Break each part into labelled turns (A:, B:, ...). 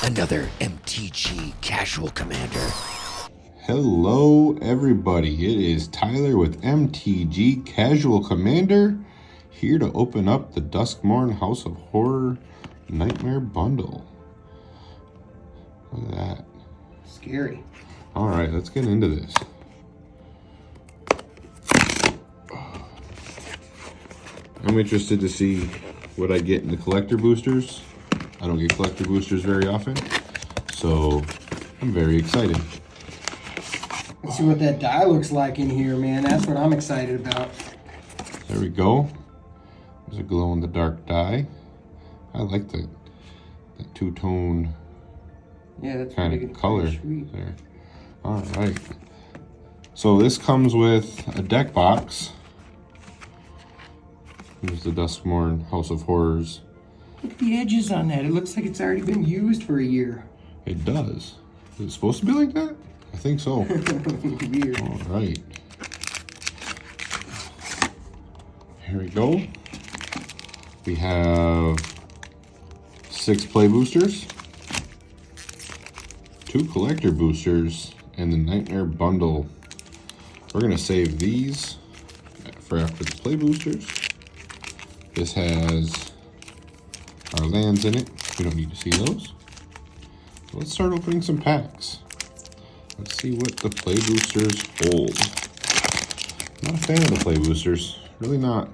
A: another MTG Casual Commander.
B: Hello everybody, it is Tyler with MTG Casual Commander, here to open up the Duskmourn House of Horror Nightmare Bundle. Look at that.
C: Scary.
B: Alright, let's get into this. I'm interested to see what I get in the collector boosters. I don't get collector boosters very often, so I'm very excited.
C: Let's see what that die looks like in here, man. That's what I'm excited about.
B: There we go. There's a glow-in-the-dark die. I like that two-tone kind of color there. All right. So this comes with a deck box. Here's the Duskmourn House of Horrors.
C: Look at the edges on that. It looks like it's already been used for a year.
B: It does. Is it supposed to be like that? I think so.
C: Weird.
B: All right. Here we go. We have 6 play boosters, 2 collector boosters, and the Nightmare Bundle. We're going to save these for after the play boosters. This has our lands in it. We don't need to see those. So let's start opening some packs. Let's see what the play boosters hold. Not a fan of the play boosters. Really not.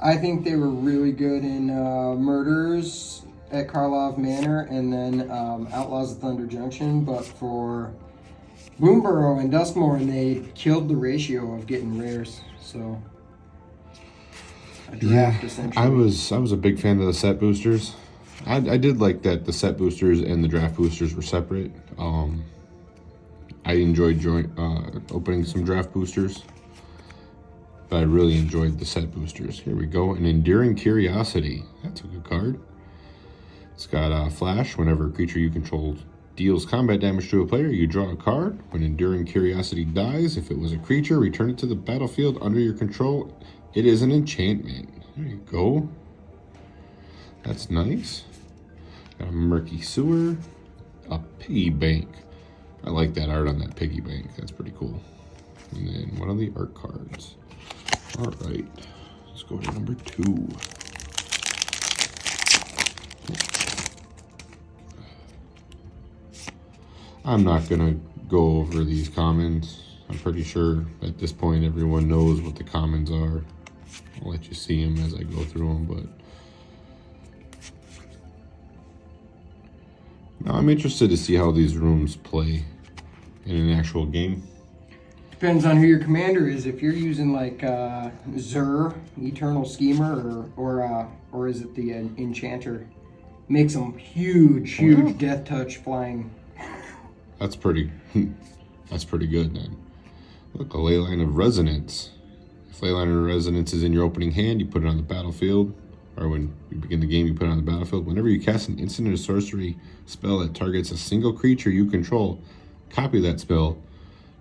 C: I think they were really good in Murders at Karlov Manor and then Outlaws of Thunder Junction, but for Boomburrow and Duskmourn, they killed the ratio of getting rares. So a draft, essentially.
B: I was a big fan of the set boosters. I did like that the set boosters and the draft boosters were separate. I enjoyed opening some draft boosters, but I really enjoyed the set boosters. Here we go, an Enduring Curiosity. That's a good card. It's got a flash. Whenever a creature you control deals combat damage to a player, you draw a card. When Enduring Curiosity dies, if it was a creature, return it to the battlefield under your control. It is an enchantment. There you go. That's nice. Got a Murky Sewer, a Piggy Bank. I like that art on that piggy bank. That's pretty cool. And then one of the art cards. All right, let's go to number 2. I'm not gonna go over these commons. I'm pretty sure at this point everyone knows what the commons are. I'll let you see them as I go through them, but now I'm interested to see how these rooms play in an actual game.
C: Depends on who your commander is. If you're using like Zur, Eternal Schemer, or is it the Enchanter, makes them huge death touch flying.
B: That's pretty good then. Look, a Leyline of Resonance. If Leyline of Resonance is in your opening hand, you put it on the battlefield, or when you begin the game, you put it on the battlefield. Whenever you cast an instant or sorcery spell that targets a single creature you control, copy that spell.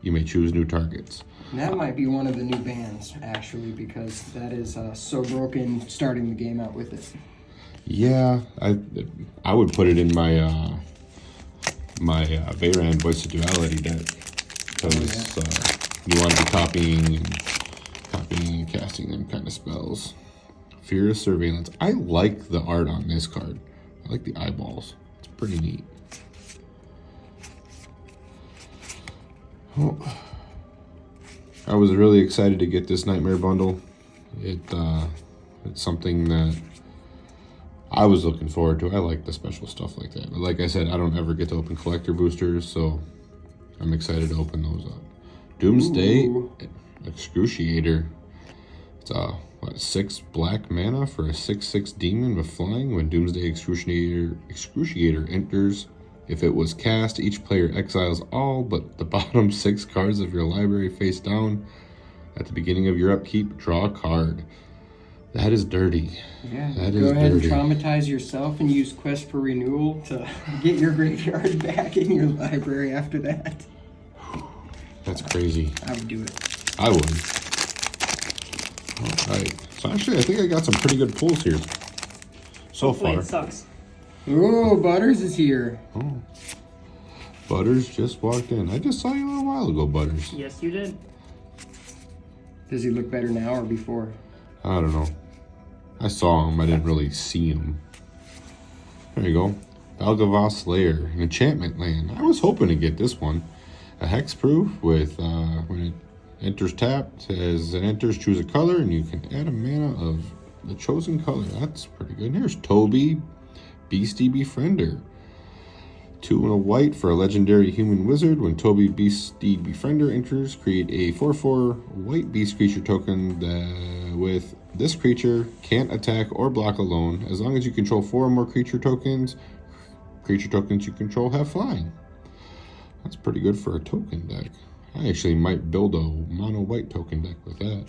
B: You may choose new targets.
C: That might be one of the new bans, actually, because that is so broken starting the game out with it.
B: Yeah, I would put it in my my Veyran Voice of Duality deck, because you want to be copying and casting them kind of spells. Fear Surveillance. I like the art on this card. I like the eyeballs. It's pretty neat. Oh, I was really excited to get this Nightmare Bundle. It's something that I was looking forward to. I like the special stuff like that. But like I said, I don't ever get to open collector boosters, so I'm excited to open those up. Doomsday Excruciator. It's a 6 black mana for a 6/6 demon with flying. When Doomsday Excruciator enters, if it was cast, each player exiles all but the bottom 6 cards of your library face down. At the beginning of your upkeep, draw a card. That is dirty.
C: Yeah,
B: that
C: go
B: is
C: ahead
B: dirty.
C: And traumatize yourself and use Quest for Renewal to get your graveyard back in your library after that.
B: That's crazy.
C: I would do it.
B: I would. All right. So actually, I think I got some pretty good pulls here so
D: Hopefully
B: far.
D: it sucks.
C: Ooh, Butters is here.
B: Oh. Butters just walked in. I just saw you a little while ago, Butters.
D: Yes, you did.
C: Does he look better now or before?
B: I don't know. I saw him. I didn't really see him. There you go. Valgavoth Slayer, an enchantment land. I was hoping to get this one. A hexproof with, when it enters tapped, as it enters, choose a color, and you can add a mana of the chosen color. That's pretty good. Here's Toby, Beastie Befriender. 2 and a white for a legendary human wizard. When Toby Beastie Befriender enters, create a 4/4 white beast creature token that, with this creature, can't attack or block alone. As long as you control 4 or more creature tokens you control have flying. That's pretty good for a token deck. I actually might build a mono white token deck with that.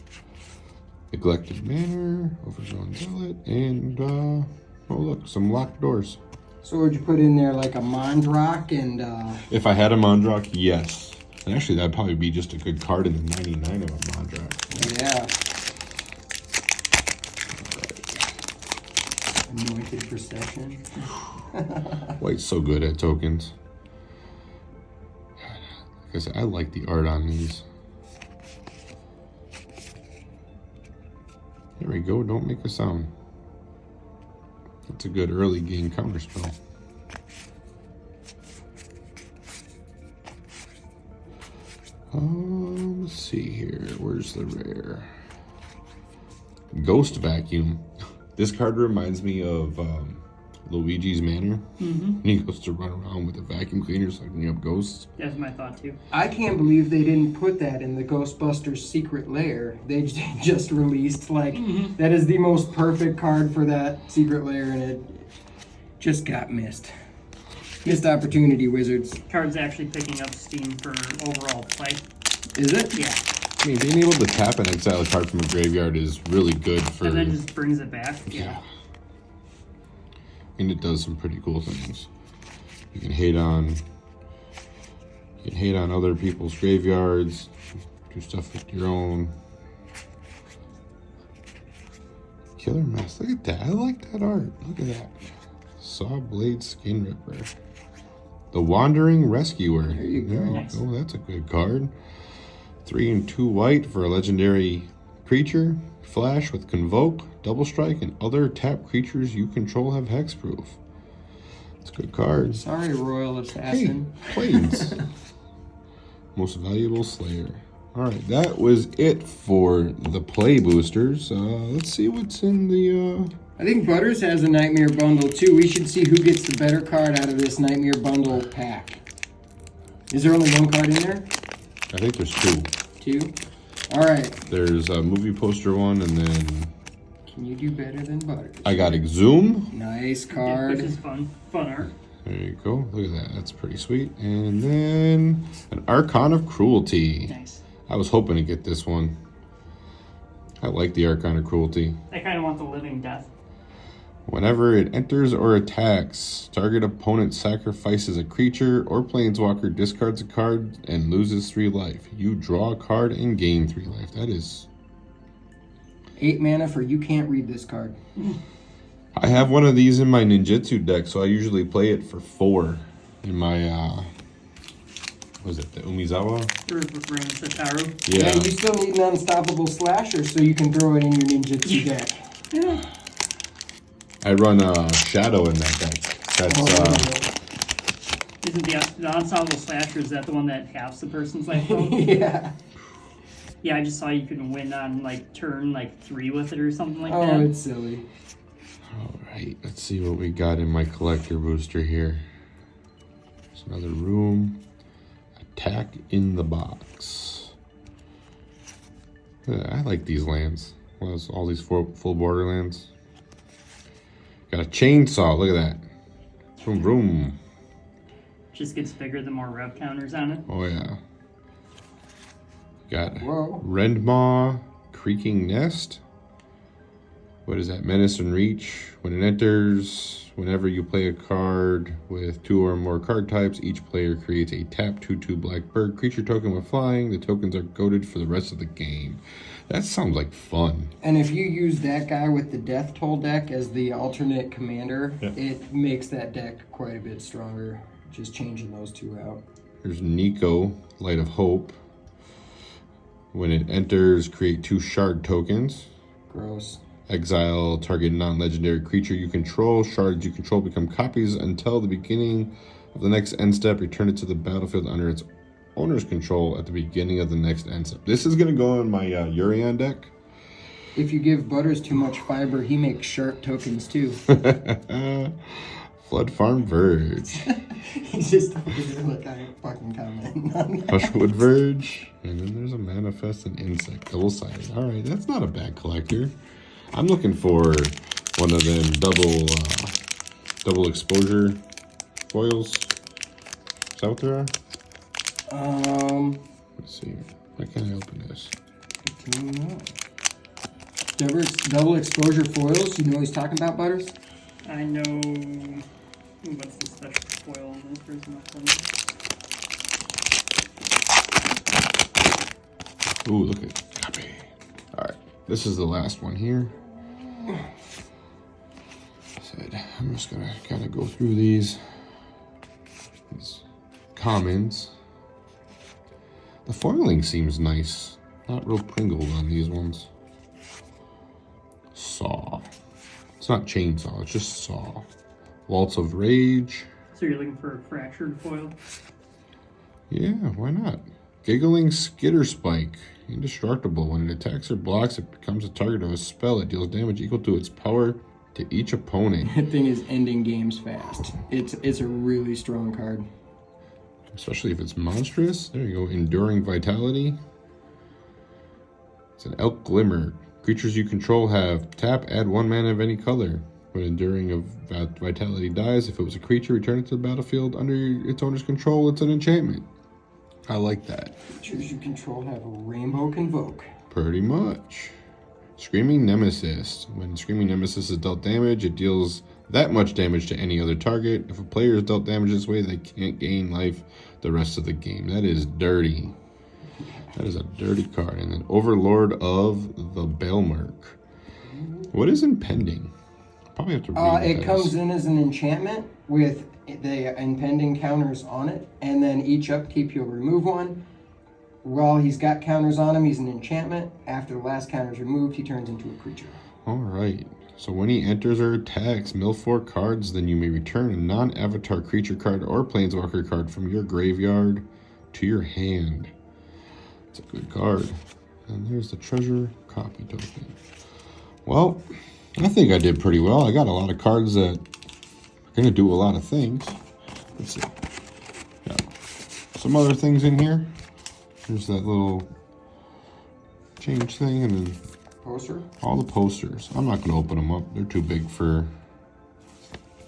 B: Neglected Manor, Overgrown Zealot, and oh look, some locked doors.
C: So would you put in there like a Mondrock and
B: If I had a Mondrock, yes. And actually that'd probably be just a good card in the 99 of a Mondrock.
C: yeah. Anointed Procession.
B: White's so good at tokens. Like I said, I like the art on these. There we go, don't make a sound. That's a good early game counterspell. Let's see here. Where's the rare? Ghost Vacuum. This card reminds me of Luigi's Manor. He goes to run around with a vacuum cleaner sucking up ghosts.
D: That's my thought too.
C: I can't believe they didn't put that in the Ghostbusters Secret Lair. They just released, like, that is the most perfect card for that Secret Lair, and it just got missed. Missed opportunity, Wizards.
D: Card's actually picking up steam for overall play.
C: Is it?
D: Yeah.
B: I mean, being able to tap and exile a card from a graveyard is really good for...
D: And then just brings it back.
B: Yeah. And it does some pretty cool things. You can hate on other people's graveyards, do stuff with your own. Killer Mask, look at that. I like that art. Look at that. Saw Blade Skin Ripper. The Wandering Rescuer.
C: There you go.
D: Nice.
B: Oh, that's a good card. 3 and 2 white for a legendary creature. Flash with Convoke, Double Strike, and other tap creatures you control have hexproof. It's a good card.
C: Sorry, Royal Assassin.
B: Hey, Plains. Most Valuable Slayer. Alright, that was it for the play boosters. Let's see what's in the...
C: I think Butters has a Nightmare Bundle too. We should see who gets the better card out of this Nightmare Bundle pack. Is there only one card in there?
B: I think there's 2.
C: 2? Alright.
B: There's a movie poster one, and then...
C: Can you do better than Butters?
B: I got Exhume.
C: Nice card.
D: Which is fun. Fun art.
B: There you go. Look at that. That's pretty sweet. And then an Archon of Cruelty.
D: Nice.
B: I was hoping to get this one. I like the Archon of Cruelty.
D: I kind of want the Living Death.
B: Whenever it enters or attacks, target opponent sacrifices a creature or planeswalker, discards a card, and loses 3 life. You draw a card and gain 3 life. That is...
C: 8 mana for you can't read this card.
B: I have one of these in my ninjutsu deck, so I usually play it for 4 in my, what was it, the Umizawa?
D: Rain Sataru.
B: Yeah.
C: You still need an unstoppable slasher so you can throw it in your ninjutsu deck.
D: Yeah.
B: I run Shadow in that deck. That's,
D: Isn't the Ensemble Slasher, is that the one that halves the person's life though?
C: Yeah.
D: Yeah, I just saw you can win on like turn 3 with it or something like
C: Oh,
D: that.
C: it's silly.
B: Alright, let's see what we got in my collector booster here. There's another room. Attack in the Box. I like these lands. Well, all these full borderlands. Got a chainsaw, look at that. Vroom vroom.
D: Just gets bigger the more rev counters on it.
B: Oh yeah. Got
C: Whoa.
B: Rendmaw, Creaking Nest. What is that? Menace and Reach. When it enters, whenever you play a card with 2 or more card types, each player creates a tap 2/2 black bird creature token with flying. The tokens are goaded for the rest of the game. That sounds like fun.
C: And if you use that guy with the Death Toll deck as the alternate commander, it makes that deck quite a bit stronger. Just changing those 2 out.
B: There's Nico, Light of Hope. When it enters, create 2 shard tokens.
C: Gross.
B: Exile target non-legendary creature you control. Shards you control become copies until the beginning of the next end step. Return it to the battlefield under its owner's control at the beginning of the next end step. This is going to go on my Urion deck.
C: If you give Butters too much fiber, he makes sharp tokens too.
B: Flood Farm Verge.
C: He's just over there like I fucking comment on that.
B: Hushwood Verge. And then there's a Manifest and Insect. Double-sided. Alright, that's not a bad collector. I'm looking for one of them double exposure foils. Is that what there are? Let's see. Why can't I open this?
C: Double exposure foils. You know what he's talking about, Butters?
D: I know. What's the special foil on this? There's nothing.
B: Ooh, look at copy. Alright, this is the last one here. I'm just gonna kind of go through these commons. The foiling seems nice. Not real pringled on these ones. Saw. It's not chainsaw, it's just saw. Waltz of Rage.
D: So you're looking for a fractured foil?
B: Yeah, why not? Giggling Skitter Spike. Indestructible. When it attacks or blocks, it becomes a target of a spell. It deals damage equal to its power to each opponent.
C: That thing is ending games fast. It's a really strong card.
B: Especially if it's monstrous. There you go. Enduring Vitality. It's an Elk Glimmer. Creatures you control have tap, add 1 mana of any color. When Enduring Vitality dies, if it was a creature, return it to the battlefield under its owner's control. It's an enchantment. I like that.
C: Creatures you control have a Rainbow Convoke.
B: Pretty much. Screaming Nemesis. When Screaming Nemesis is dealt damage, it deals that much damage to any other target. If a player is dealt damage this way, they can't gain life the rest of the game. That is dirty. That is a dirty card. And then Overlord of the Belmerk. What is Impending? Probably have to read
C: It comes in as an enchantment with the impending counters on it, and then each upkeep you'll remove 1. While he's got counters on him, he's an enchantment. After the last counter is removed, he turns into a creature.
B: Alright. So when he enters or attacks, mill 4 cards, then you may return a non-avatar creature card or planeswalker card from your graveyard to your hand. It's a good card. And there's the treasure copy token. Well, I think I did pretty well. I got a lot of cards that are going to do a lot of things. Let's see. Got some other things in here. There's that little change thing, and then
C: Poster?
B: all the posters. I'm not going to open them up. They're too big for...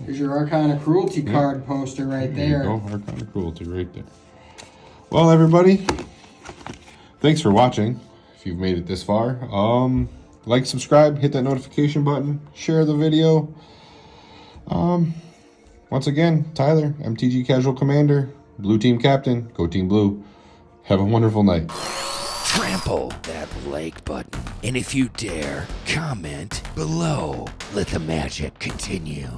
C: Here's your Arcana Cruelty card poster right there.
B: There you go. Arcana Cruelty right there. Well, everybody, thanks for watching. If you've made it this far, like, subscribe, hit that notification button, share the video. Once again, Tyler, MTG Casual Commander, Blue Team Captain, go Team Blue. Have a wonderful night.
A: Trample that like button. And if you dare, comment below. Let the magic continue.